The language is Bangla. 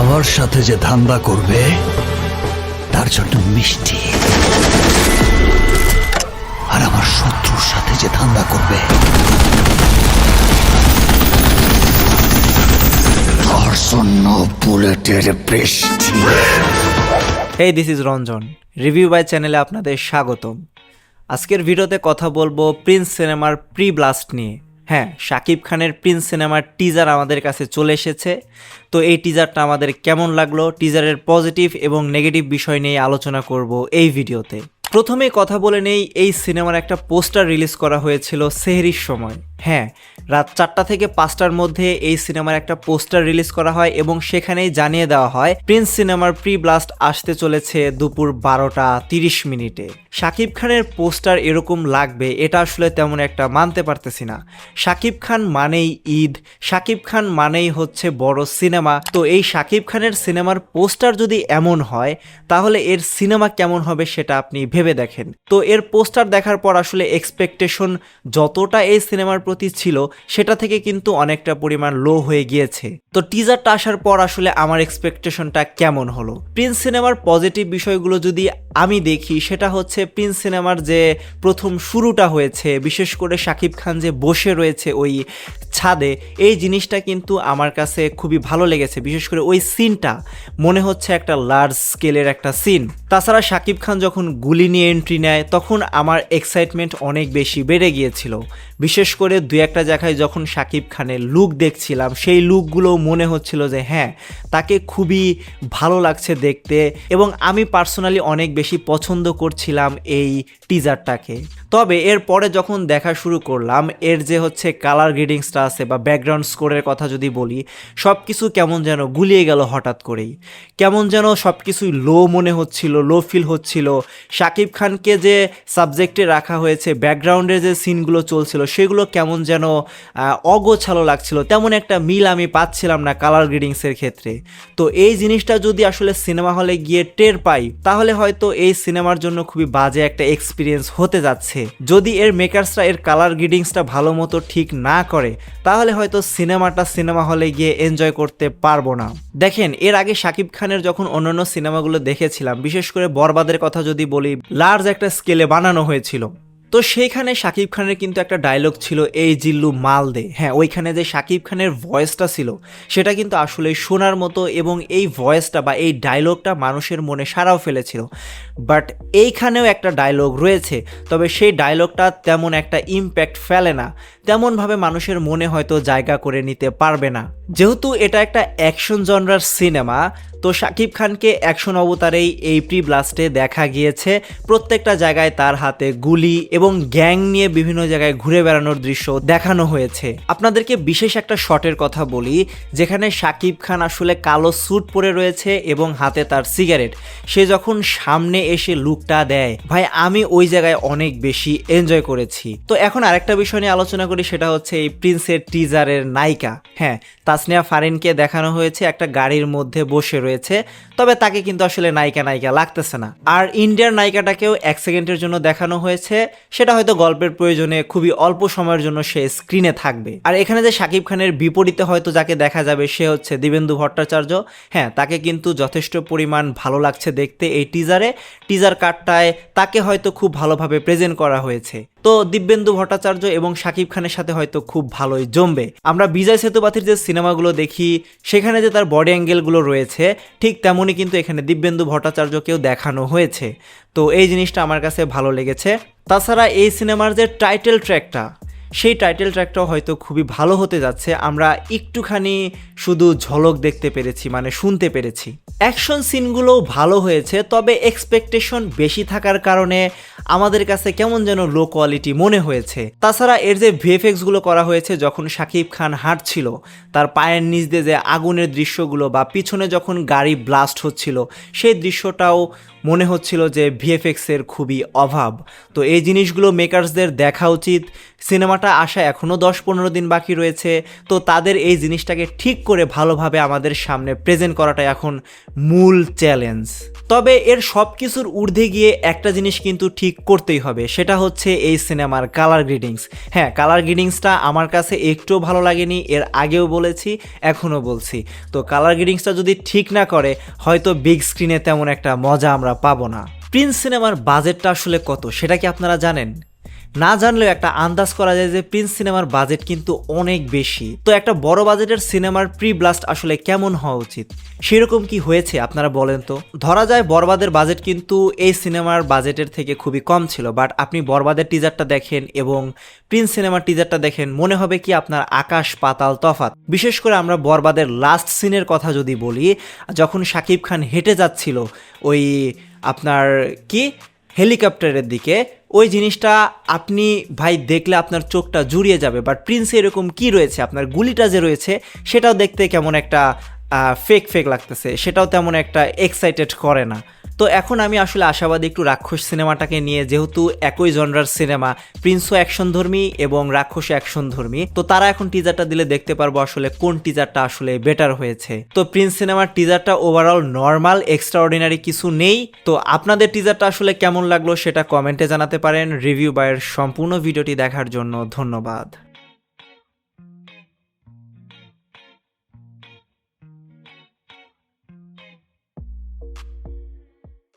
আমার সাথে যে ধান্দা করবে তার জন্য মিষ্টি, আর আমার শত্রুর সাথে যে ধান্দা করবে তার জন্য বুলেটের বৃষ্টি। Hey, this is Ranjan, review by চ্যানেলে আপনাদের স্বাগতম। আজকের ভিডিওতে কথা বলবো প্রিন্স সিনেমার প্রি ব্লাস্ট নিয়ে। হ্যাঁ, শাকিব খানের প্রিন্স সিনেমার টিজার আমাদের কাছে চলে এসেছে। তো এই টিজারটা আমাদের কেমন লাগলো, টিজারের পজিটিভ এবং নেগেটিভ বিষয় নিয়ে আলোচনা করব এই ভিডিওতে। প্রথমে কথা বলে নেই, এই সিনেমার একটা পোস্টার রিলিজ করা হয়েছিল সেহরির সময়। হ্যাঁ, রাত 4টা থেকে 5টার মধ্যে এই সিনেমার একটা পোস্টার রিলিজ করা হয় এবং সেখানেই জানিয়ে দেওয়া হয় প্রিন্স সিনেমার প্রি ব্লাস্ট আসতে চলেছে দুপুর 12:30। শাকিব খানের পোস্টার এরকম লাগবে এটা আসলে তেমন একটা মানতে পারতেছি না। শাকিব খান মানেই ঈদ, শাকিব খান মানেই হচ্ছে বড় সিনেমা। তো এই শাকিব খানের সিনেমার পোস্টার যদি এমন হয় তাহলে এর সিনেমা কেমন হবে সেটা আপনি ভেবে দেখেন। তো এর পোস্টার দেখার পর আসলে এক্সপেকটেশন যতটা এই সিনেমার প্রতি ছিল সেটা থেকে কিন্তু অনেকটা পরিমাণ লো হয়ে গিয়েছে। তো টিজারটা আসার পর আসলে আমার এক্সপেকটেশনটা কেমন হলো, প্রিন্স সিনেমার পজিটিভ বিষয়গুলো যদি আমি দেখি সেটা হচ্ছে প্রিন্স সিনেমার যে প্রথম শুরুটা হয়েছে, বিশেষ করে শাকিব খান যে বসে রয়েছে ওই ছাদে, এই জিনিসটা কিন্তু আমার কাছে খুবই ভালো লেগেছে। বিশেষ করে ওই সিনটা মনে হচ্ছে একটা লার্জ স্কেলের একটা সিন। তাছাড়া শাকিব খান যখন গুলি নিয়ে এন্ট্রি নেয় তখন আমার এক্সাইটমেন্ট অনেক বেশি বেড়ে গিয়েছিল। বিশেষ করে দু একটা জায়গায় যখন শাকিব খানের লুক দেখছিলাম সেই লুকগুলো মনে হচ্ছিল যে হ্যাঁ, তাকে খুবই ভালো লাগছে দেখতে এবং আমি পার্সোনালি অনেক বেশি পছন্দ করছিলাম এই টিজারটাকে। তবে এর পরে যখন দেখা শুরু করলাম, এর যে হচ্ছে কালার গ্রেডিংসটা আছে বা ব্যাকগ্রাউন্ড স্কোরের কথা যদি বলি, সব কিছু কেমন যেন গুলিয়ে গেল হঠাৎ করেই। কেমন যেন সব কিছুই লো মনে হচ্ছিল, লো ফিল হচ্ছিল। শাকিব খানকে যে সাবজেক্টে রাখা হয়েছে, ব্যাকগ্রাউন্ডের যে সিনগুলো চলছিল সেগুলো কেমন যেন অগোছালো লাগছিল, তেমন একটা মিল আমি পাচ্ছিলাম না কালার গ্রেডিংসের ক্ষেত্রে। তো এই জিনিসটা যদি আসলে সিনেমা হলে গিয়ে টের পাই তাহলে হয়তো এই সিনেমার জন্য খুবই বাজে একটা এক্সপিরিয়েন্স হতে যাচ্ছে। যদি এর মেকার্সরা এর কালার গ্রেডিংসটা ভালো মতো ঠিক না করে তাহলে হয়তো সিনেমাটা সিনেমা হলে গিয়ে এনজয় করতে পারবো না। দেখেন, এর আগে শাকিব খানের যখন অন্যান্য সিনেমাগুলো দেখেছিলাম, বিশেষ করে বরবাদের কথা যদি বলি, লার্জ একটা স্কেলে বানানো হয়েছিল। তো সেইখানে শাকিব খানের কিন্তু একটা ডায়লগ ছিল, এই জিল্লু মাল দে। হ্যাঁ, ওইখানে যে শাকিব খানের ভয়েসটা ছিল সেটা কিন্তু আসলে শোনার মতো এবং এই ভয়েসটা বা এই ডায়লগটা মানুষের মনে সাড়াও ফেলেছিল। বাট এইখানেও একটা ডায়লগ রয়েছে, তবে সেই ডায়লগটা তেমন একটা ইম্প্যাক্ট ফেলে না, তেমনভাবে মানুষের মনে হয়তো জায়গা করে নিতে পারবে না। যেহেতু এটা একটা অ্যাকশন জনরার সিনেমা, তো শাকিব খানকে অ্যাকশন অবতারেই এই প্রি ব্লাস্টে দেখা গিয়েছে। প্রত্যেকটা জায়গায় তার হাতে গুলি এবং গ্যাং নিয়ে বিভিন্ন জায়গায় ঘুরে বেড়ানোর দৃশ্য দেখানো হয়েছে। আপনাদেরকে বিশেষ একটা শটের কথা বলি, যেখানে শাকিব খান আসলে কালো স্যুট পরে রয়েছে এবং হাতে তার সিগারেট। সে যখন সামনে এসে লুকটা দেয়, ভাই আমি ওই জায়গায় অনেক বেশি এনজয় করেছি। তো এখন আরেকটা বিষয় নিয়ে আলোচনা করি, সেটা হচ্ছে এই প্রিন্সের টিজারের নায়িকা। হ্যাঁ, তাসনিয়া ফারিনকে দেখানো হয়েছে একটা গাড়ির মধ্যে বসে রয়েছে, তবে তাকে কিন্তু আসলে নায়িকা লাগতেছে না। আর ইন্ডিয়ার নায়িকাটাকেও 1 সেকেন্ডের জন্য দেখানো হয়েছে, সেটা হয়তো গল্পের প্রয়োজনে খুবই অল্প সময়ের জন্য সে স্ক্রিনে থাকবে। আর এখানে যে শাকিব খানের বিপরীতে হয়তো যাকে দেখা যাবে সে হচ্ছে দিবেন্দু ভট্টাচার্য। হ্যাঁ, তাকে কিন্তু যথেষ্ট পরিমাণ ভালো লাগছে দেখতে এই টিজার কাটটায় তাকে হয়তো খুব ভালোভাবে প্রেজেন্ট করা হয়েছে। তো দিব্যেন্দু ভট্টাচার্য এবং শাকিব খানের সাথে হয়তো খুব ভালোই জমবে। আমরা বিজয় সেতুপতির যে সিনেমাগুলো দেখি সেখানে যে তার বডি অ্যাঙ্গেলগুলো রয়েছে, ঠিক তেমনই কিন্তু এখানে দিব্যেন্দু ভট্টাচার্যকেও দেখানো হয়েছে। তো এই জিনিসটা আমার কাছে ভালো লেগেছে। তাছাড়া এই সিনেমার যে টাইটেল ট্র্যাকটা, সেই টাইটেল ট্র্যাকটাও হয়তো খুবই ভালো হতে যাচ্ছে। আমরা একটুখানি শুধু ঝলক দেখতে পেরেছি, মানে শুনতে পেরেছি। অ্যাকশন সিনগুলোও ভালো হয়েছে, তবে এক্সপেকটেশন বেশি থাকার কারণে আমাদের কাছে কেমন যেন লো কোয়ালিটি মনে হয়েছে। তাছাড়া এর যে ভিএফএক্সগুলো করা হয়েছে, যখন শাকিব খান হাঁটছিল তার পায়ের নিচ দিয়ে যে আগুনের দৃশ্যগুলো বা পিছনে যখন গাড়ি ব্লাস্ট হচ্ছিল সেই দৃশ্যটাও মনে হচ্ছিল যে ভিএফএক্সের খুবই অভাব। তো এই জিনিসগুলো মেকার্সদের দেখা উচিত, সিনেমাটা সিনেমাটা আসা এখনও 10-15 দিন বাকি রয়েছে, তো তাদের এই জিনিসটাকে ঠিক করে ভালোভাবে আমাদের সামনে প্রেজেন্ট করাটা এখন মূল চ্যালেঞ্জ। তবে এর সব কিছুর ঊর্ধ্বে গিয়ে একটা জিনিস কিন্তু ঠিক করতেই হবে, সেটা হচ্ছে এই সিনেমার কালার গ্রেডিংস। হ্যাঁ, কালার গ্রেডিংসটা আমার কাছে একটুও ভালো লাগেনি, এর আগেও বলেছি, এখনও বলছি। তো কালার গ্রেডিংসটা যদি ঠিক না করে হয়তো বিগ স্ক্রিনে তেমন একটা মজা আমরা পাবো না। প্রিন্স সিনেমার বাজেটটা আসলে কত সেটা কি আপনারা জানেন? না জানলেও একটা আন্দাজ করা যায় যে প্রিন্স সিনেমার বাজেট কিন্তু অনেক বেশি। তো একটা বড় বাজেটের সিনেমার প্রি ব্লাস্ট আসলে কেমন হওয়া উচিত, সেরকম কি হয়েছে আপনারা বলেন তো? ধরা যায় বরবাদের বাজেট কিন্তু এই সিনেমার বাজেটের থেকে খুবই কম ছিল, বাট আপনি বরবাদের টিজারটা দেখেন এবং প্রিন্স সিনেমার টিজারটা দেখেন, মনে হবে কি আপনার আকাশ পাতাল তফাৎ। বিশেষ করে আমরা বরবাদের লাস্ট সিনের কথা যদি বলি, যখন শাকিব খান হেঁটে যাচ্ছিল ওই আপনার কি হেলিকপ্টারের দিকে, ওই জিনিসটা আপনি ভাই দেখলে আপনার চোখটা জুড়িয়ে যাবে। বাট প্রিন্সে এরকম কি রয়েছে, আপনার গুলিটা যে রয়েছে সেটাও দেখতে কেমন একটা ফেক ফেক লাগতেছে, সেটাও তেমন একটা এক্সাইটেড করে না। তো এখন আমি আসলে আশাবাদী একটু রাক্ষস সিনেমাটাকে নিয়ে, যেহেতু একই জনরার সিনেমা, প্রিন্সও অ্যাকশনধর্মী এবং রাক্ষসও অ্যাকশনধর্মী, তো তারা এখন টিজারটা দিলে দেখতে পারবো আসলে কোন টিজারটা আসলে বেটার হয়েছে। তো প্রিন্স সিনেমার টিজারটা ওভারঅল নর্মাল, এক্সট্রাঅর্ডিনারি কিছু নেই। তো আপনাদের টিজারটা আসলে কেমন লাগলো সেটা কমেন্টে জানাতে পারেন। রিভিউ বাইয়ের সম্পূর্ণ ভিডিওটি দেখার জন্য ধন্যবাদ।